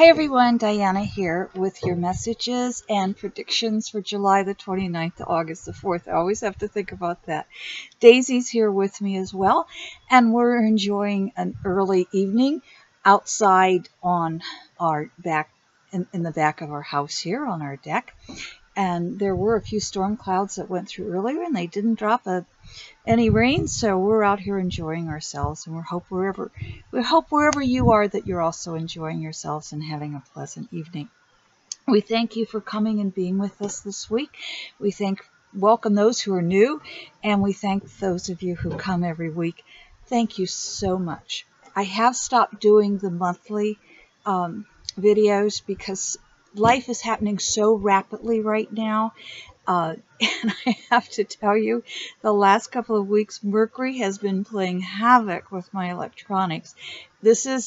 Hi everyone, Diana here with your messages and predictions for July the 29th to August the 4th. I always have to think about that. Daisy's here with me as well, and we're enjoying an early evening outside on our back, in the back of our house here on our deck. And there were a few storm clouds that went through earlier, and they didn't drop any rain, so we're out here enjoying ourselves, and we hope wherever you are that you're also enjoying yourselves and having a pleasant evening. We thank you for coming and being with us this week. We welcome those who are new, and we thank those of you who come every week. Thank you so much. I have stopped doing the monthly videos because life is happening so rapidly right now. And I have to tell you, the last couple of weeks, Mercury has been playing havoc with my electronics. I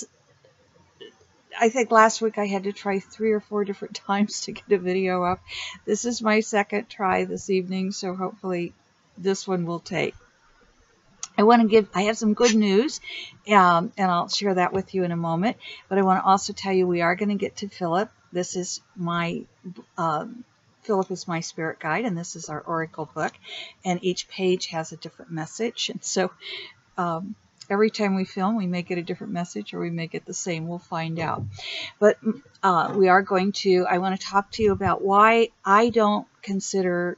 think last week I had to try 3 or 4 different times to get a video up. This is my second try this evening, so hopefully this one will take. I have some good news, and I'll share that with you in a moment. But I want to also tell you we are going to get to Philip. This is Philip is my spirit guide, and this is our oracle book, and each page has a different message. And so every time we film, we may get a different message or we may get the same. We'll find out. But I want to talk to you about why I don't consider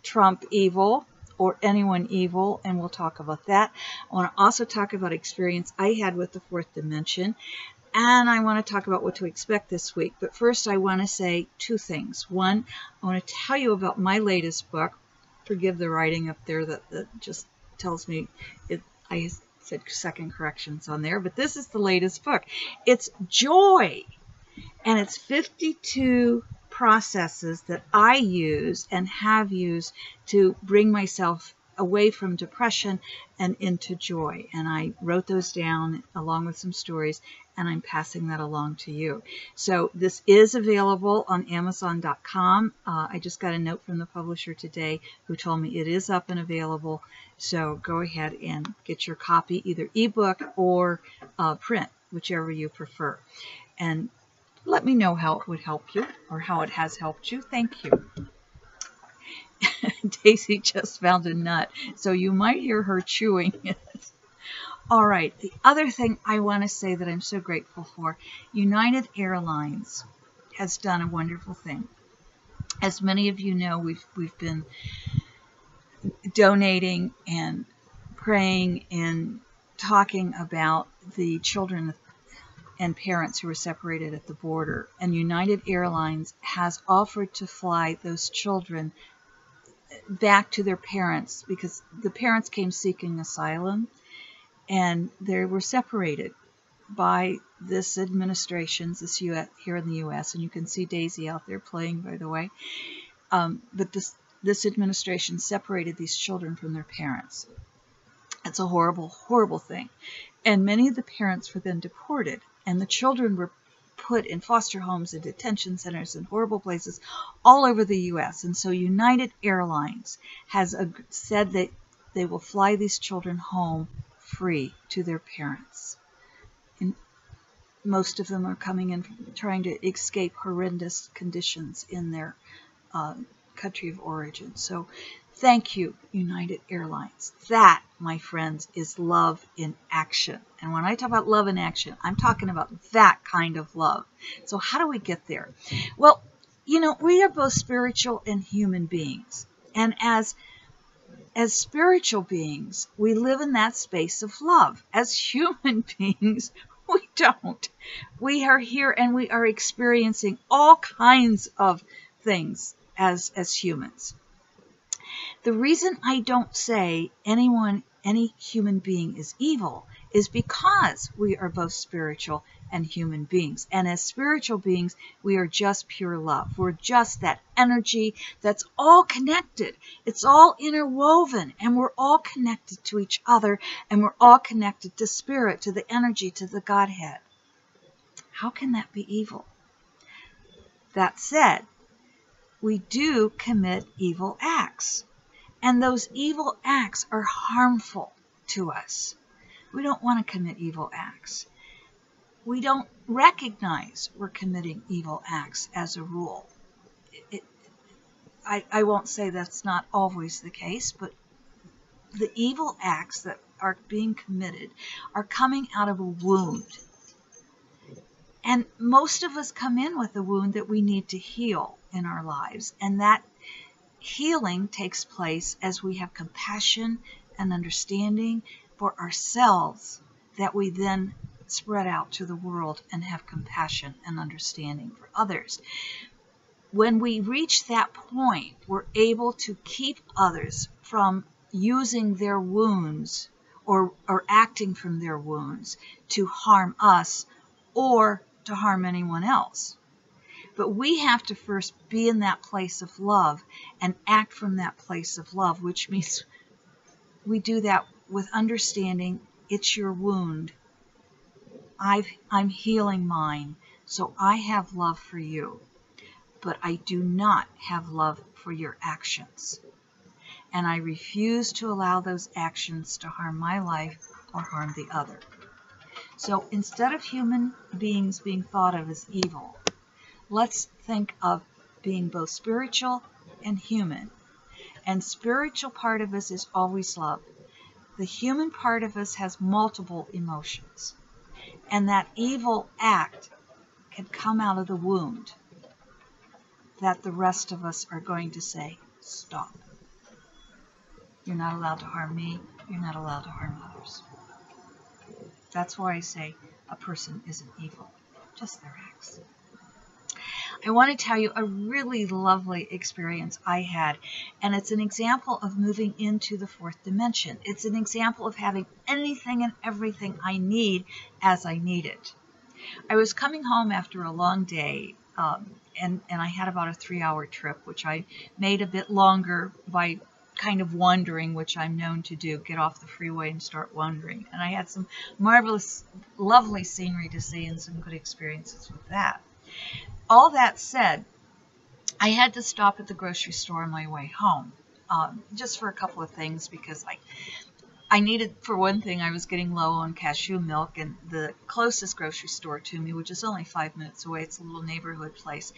Trump evil or anyone evil, and we'll talk about that. I want to also talk about experience I had with the fourth dimension. And I want to talk about what to expect this week. But first, I want to say 2 things. One, I want to tell you about my latest book. Forgive the writing up there that just tells me I said second corrections on there. But this is the latest book. It's Joy. And it's 52 processes that I use and have used to bring myself away from depression and into joy. And I wrote those down along with some stories, and I'm passing that along to you. So this is available on Amazon.com. I just got a note from the publisher today who told me it is up and available. So go ahead and get your copy, either ebook or print, whichever you prefer. And let me know how it would help you or how it has helped you. Thank you. Daisy just found a nut, so you might hear her chewing it. All right, the other thing I want to say that I'm so grateful for, United Airlines has done a wonderful thing. As many of you know, we've been donating and praying and talking about the children and parents who were separated at the border. And United Airlines has offered to fly those children back to their parents, because the parents came seeking asylum and they were separated by this administration, here in the U.S. And you can see Daisy out there playing, by the way. But this administration separated these children from their parents. It's a horrible, horrible thing. And many of the parents were then deported, and the children were put in foster homes and detention centers and horrible places all over the U.S. And so United Airlines has said that they will fly these children home free to their parents. And most of them are coming in trying to escape horrendous conditions in their country of origin. So thank you, United Airlines. That, my friends, is love in action. And when I talk about love in action, I'm talking about that kind of love. So how do we get there? Well, you know, we are both spiritual and human beings. And as spiritual beings, we live in that space of love. As human beings, we don't. We are here and we are experiencing all kinds of things as humans. The reason I don't say any human being is evil is because we are both spiritual and human beings. And as spiritual beings, we are just pure love. We're just that energy that's all connected. It's all interwoven, and we're all connected to each other, and we're all connected to spirit, to the energy, to the Godhead. How can that be evil? That said, we do commit evil acts. And those evil acts are harmful to us. We don't want to commit evil acts. We don't recognize we're committing evil acts as a rule. I won't say that's not always the case, but the evil acts that are being committed are coming out of a wound. And most of us come in with a wound that we need to heal in our lives. And that healing takes place as we have compassion and understanding for ourselves, that we then spread out to the world and have compassion and understanding for others. When we reach that point, we're able to keep others from using their wounds or acting from their wounds to harm us or to harm anyone else. But we have to first be in that place of love and act from that place of love, which means we do that with understanding it's your wound. I'm healing mine, so I have love for you. But I do not have love for your actions. And I refuse to allow those actions to harm my life or harm the other. So instead of human beings being thought of as evil, let's think of being both spiritual and human. And spiritual part of us is always love. The human part of us has multiple emotions. And that evil act can come out of the wound that the rest of us are going to say, stop. You're not allowed to harm me. You're not allowed to harm others. That's why I say a person isn't evil, just their acts. I want to tell you a really lovely experience I had, and it's an example of moving into the fourth dimension. It's an example of having anything and everything I need as I need it. I was coming home after a long day, and I had about a 3-hour trip, which I made a bit longer by kind of wandering, which I'm known to do, get off the freeway and start wandering. And I had some marvelous, lovely scenery to see and some good experiences with that. All that said, I had to stop at the grocery store on my way home, just for a couple of things, because I needed, for one thing, I was getting low on cashew milk, and the closest grocery store to me, which is only 5 minutes away, it's a little neighborhood place,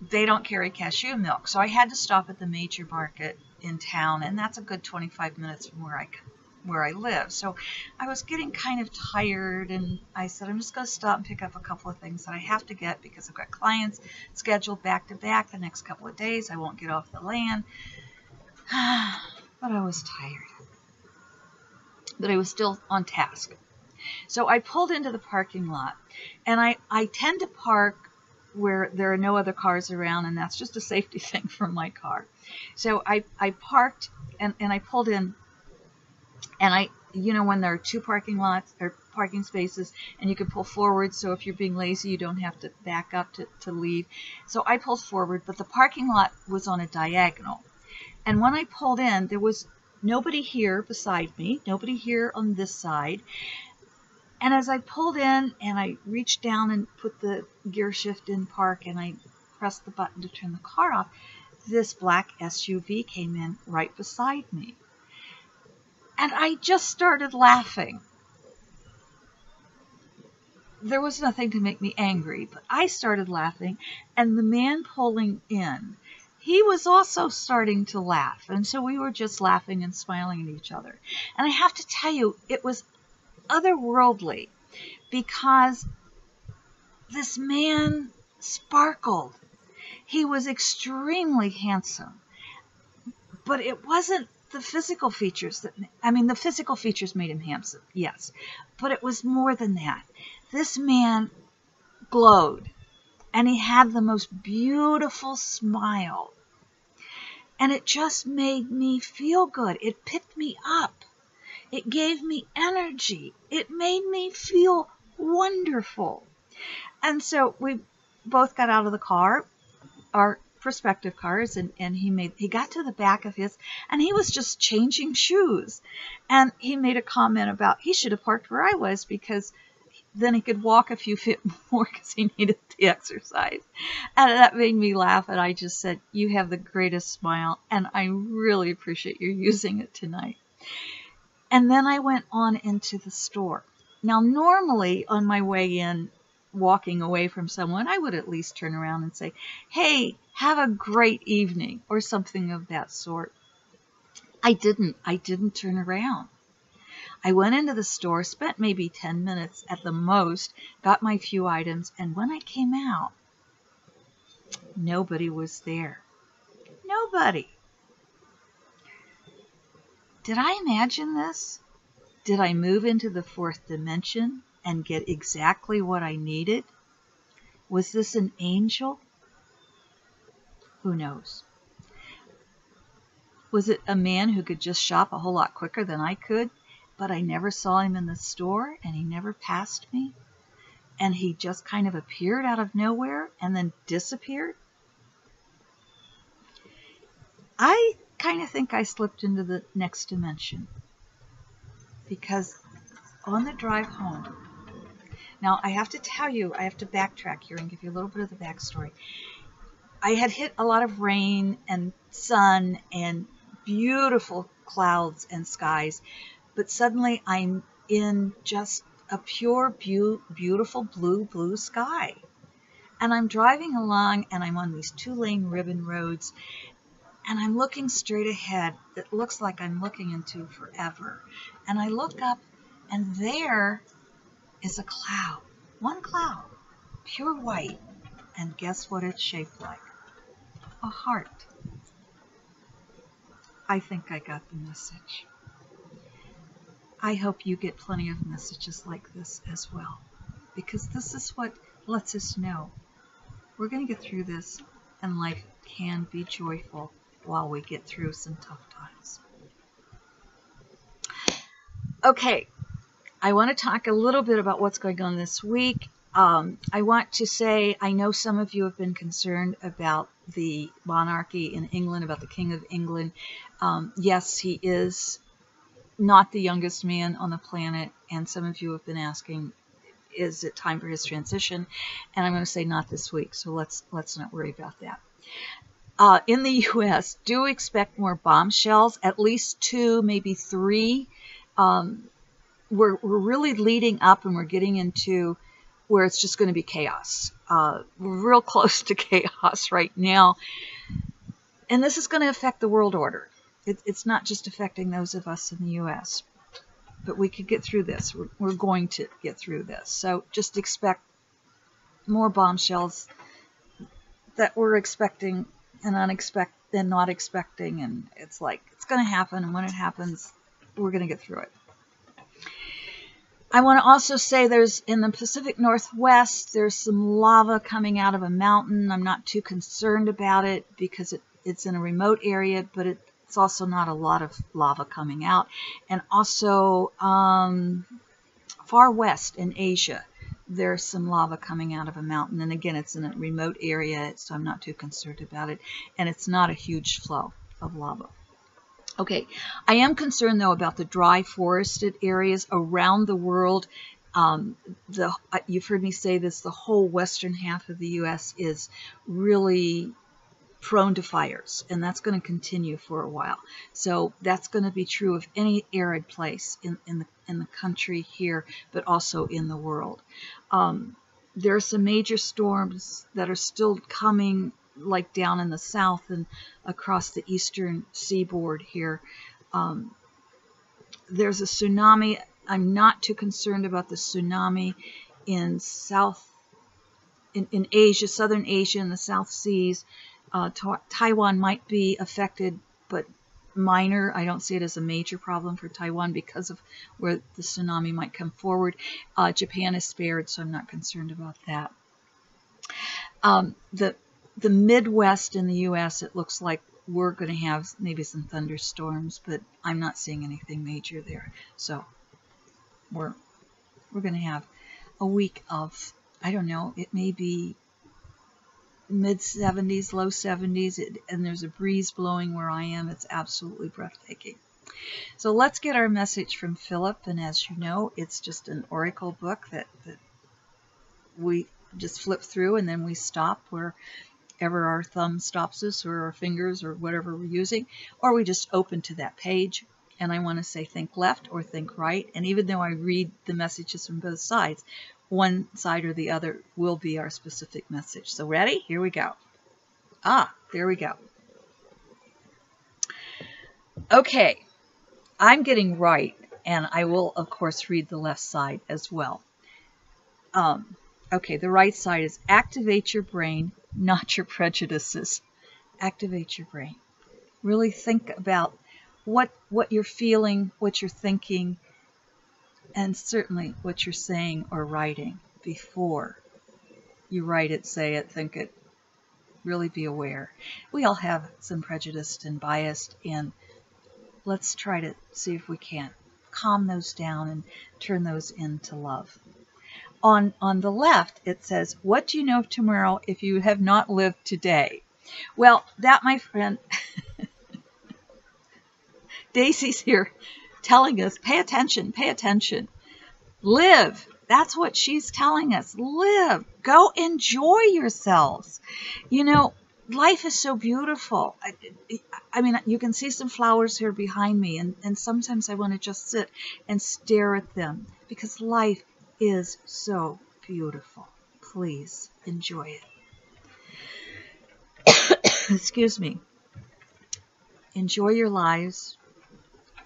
they don't carry cashew milk. So I had to stop at the major market in town, and that's a good 25 minutes from where I live. So I was getting kind of tired, and I said, I'm just going to stop and pick up a couple of things that I have to get because I've got clients scheduled back to back the next couple of days. I won't get off the land. But I was tired. But I was still on task. So I pulled into the parking lot, and I tend to park where there are no other cars around, and that's just a safety thing for my car. So I parked, and I pulled in, and when there are two parking lots or parking spaces, and you can pull forward, so if you're being lazy, you don't have to back up to leave. So I pulled forward, but the parking lot was on a diagonal. And when I pulled in, there was nobody here beside me, nobody here on this side. And as I pulled in and I reached down and put the gear shift in park and I pressed the button to turn the car off, this black SUV came in right beside me. And I just started laughing. There was nothing to make me angry, but I started laughing, and the man pulling in, he was also starting to laugh. And so we were just laughing and smiling at each other. And I have to tell you, it was otherworldly, because this man sparkled. He was extremely handsome, but it wasn't the physical features the physical features made him handsome, yes, but it was more than that. This man glowed, and he had the most beautiful smile, and it just made me feel good. It picked me up. It gave me energy. It made me feel wonderful. And so we both got out of the car, our prospective cars, and he got to the back of his, and he was just changing shoes. And he made a comment about he should have parked where I was, because then he could walk a few feet more because he needed the exercise. And that made me laugh, and I just said, you have the greatest smile, and I really appreciate you using it tonight. And then I went on into the store. Now, normally on my way in, walking away from someone, I would at least turn around and say, hey, have a great evening, or something of that sort. I didn't turn around. I went into the store, spent maybe 10 minutes at the most, got my few items, and when I came out, nobody was there. Nobody. Did I imagine this? Did I move into the fourth dimension and get exactly what I needed? Was this an angel? Who knows? Was it a man who could just shop a whole lot quicker than I could, but I never saw him in the store and he never passed me? And he just kind of appeared out of nowhere and then disappeared? I kind of think I slipped into the next dimension, because on the drive home, now I have to tell you, I have to backtrack here and give you a little bit of the backstory. I had hit a lot of rain and sun and beautiful clouds and skies, but suddenly I'm in just a pure, beautiful blue sky. And I'm driving along and I'm on these 2-lane ribbon roads, and I'm looking straight ahead. It looks like I'm looking into forever. And I look up, and there is a cloud. One cloud, pure white. And guess what it's shaped like? A heart. I think I got the message. I hope you get plenty of messages like this as well, because this is what lets us know we're going to get through this, and life can be joyful while we get through some tough times. Okay, I want to talk a little bit about what's going on this week. I want to say, I know some of you have been concerned about the monarchy in England, about the King of England. Yes, he is not the youngest man on the planet, and some of you have been asking, is it time for his transition? And I'm going to say not this week, so let's not worry about that. In the U.S., do expect more bombshells, at least 2, maybe 3. We're really leading up, and we're getting into where it's just going to be chaos. We're real close to chaos right now. And this is going to affect the world order. It's not just affecting those of us in the U.S., but we could get through this. We're going to get through this. So just expect more bombshells that we're expecting and not expecting. And it's like, it's going to happen. And when it happens, we're going to get through it. I want to also say there's, in the Pacific Northwest, there's some lava coming out of a mountain. I'm not too concerned about it because it's in a remote area, but it's also not a lot of lava coming out. And also far west in Asia, there's some lava coming out of a mountain. And again, it's in a remote area, so I'm not too concerned about it. And it's not a huge flow of lava. Okay, I am concerned, though, about the dry forested areas around the world. You've heard me say this, the whole western half of the U.S. is really prone to fires, and that's going to continue for a while. So that's going to be true of any arid place in the country here, but also in the world. There are some major storms that are still coming, like down in the south and across the eastern seaboard here. There's a tsunami. I'm not too concerned about the tsunami in Asia, southern Asia, and the South Seas. Taiwan might be affected, but minor. I don't see it as a major problem for Taiwan because of where the tsunami might come forward. Japan is spared, so I'm not concerned about that. The Midwest in the U.S., it looks like we're going to have maybe some thunderstorms, but I'm not seeing anything major there. So we're going to have a week of, I don't know, it may be mid-70s, low 70s, and there's a breeze blowing where I am. It's absolutely breathtaking. So let's get our message from Philip, and as you know, it's just an oracle book that we just flip through, and then we stop wherever our thumb stops us, or our fingers, or whatever we're using, or we just open to that page. And I want to say think left or think right. And even though I read the messages from both sides, one side or the other will be our specific message. So ready? Here we go. There we go. Okay, I'm getting right, and I will, of course, read the left side as well. Okay, the right side is activate your brain, not your prejudices. Activate your brain. Really think about what you're feeling, what you're thinking, and certainly what you're saying or writing before you write it, say it, think it. Really be aware. We all have some prejudiced and biased, and let's try to see if we can calm those down and turn those into love. On the left, it says, what do you know of tomorrow if you have not lived today? Well, that, my friend, Daisy's here telling us, pay attention, pay attention. Live. That's what she's telling us. Live. Go enjoy yourselves. You know, life is so beautiful. I mean, you can see some flowers here behind me, and sometimes I want to just sit and stare at them because life is so beautiful. Please enjoy it. Excuse me. Enjoy your lives.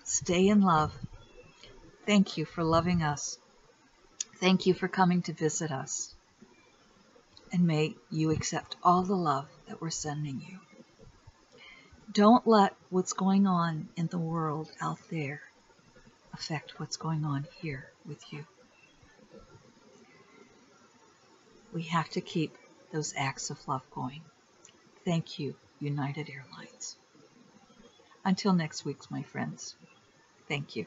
Stay in love. Thank you for loving us. Thank you for coming to visit us. And may you accept all the love that we're sending you. Don't let what's going on in the world out there affect what's going on here with you. We have to keep those acts of love going. Thank you, United Airlines. Until next week, my friends. Thank you.